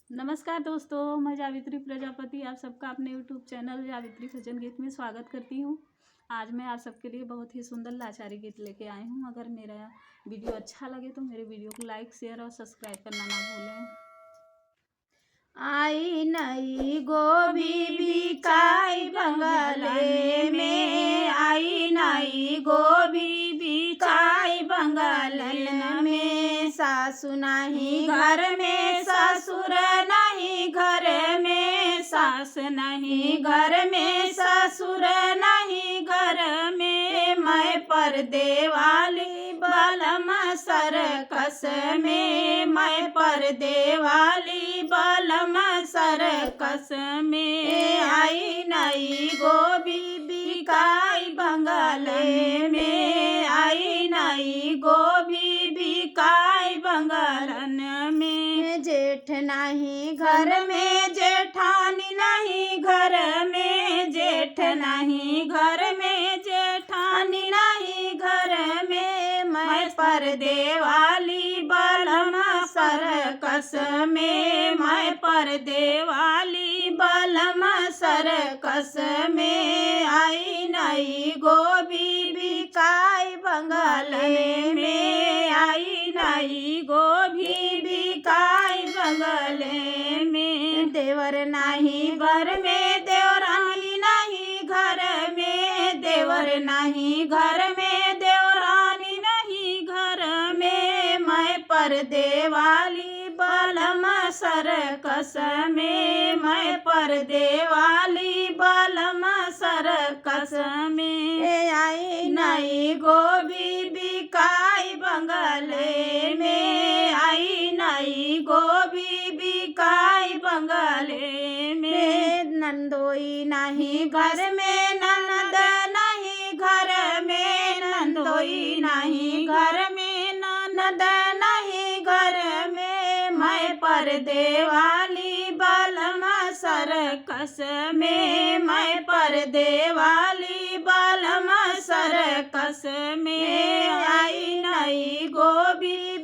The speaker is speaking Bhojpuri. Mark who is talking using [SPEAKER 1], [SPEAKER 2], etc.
[SPEAKER 1] नमस्कार दोस्तों, मैं जावित्री प्रजापति आप सबका अपने यूट्यूब चैनल जावित्री भजन गीत में स्वागत करती हूँ। आज मैं आप सबके लिए बहुत ही सुंदर लाचारी गीत लेके आई हूँ। अगर मेरा वीडियो अच्छा लगे तो मेरे वीडियो को लाइक, शेयर और सब्सक्राइब करना ना भूलें।
[SPEAKER 2] आई नई गोभी बिकाई बंगले में, आई नई गोभी बिकाई बंगले में। सासु नहीं घर में, ससुर नहीं घर में, सास नहीं घर में, ससुर नहीं घर में। मैं पर्दे वाली बलम सरकस में, मैं पर्दे वाली बलम सरकस में। आई नई गोभी बिकाई बंगले में, आई नई गोभी बिकाई बंगलन में। जेठ नहीं घर में, जेठानी नहीं घर में, जेठ नहीं घर में, जेठानी नहीं घर में। मैं पर्दे वाली बलम सरकस में, मैं पर्दे वाली बलम सरकस में। आई नई गोभी बिकाई बंगले में, आई नई गोभी बिकाई बंगले में। देवर नहीं घर में, देवरानी नहीं घर में, देवर नहीं घर में, देवरानी नहीं घर में। मैं पर्दे वाली बलम सरकस में, मैं पर्दे वाली बलम सरकस में। आई नई गोभी बिकाई बंगले में, आई नई गोभी बिकाई बंगले में। नंदोई नहीं घर में, ननद नहीं घर में, नंदोई नहीं घर में, ननद नहीं घर में। मैं पर्दे वाली बलम सरकस में, मैं पर्दे वाली बलम सरकस में। आई नई गोभी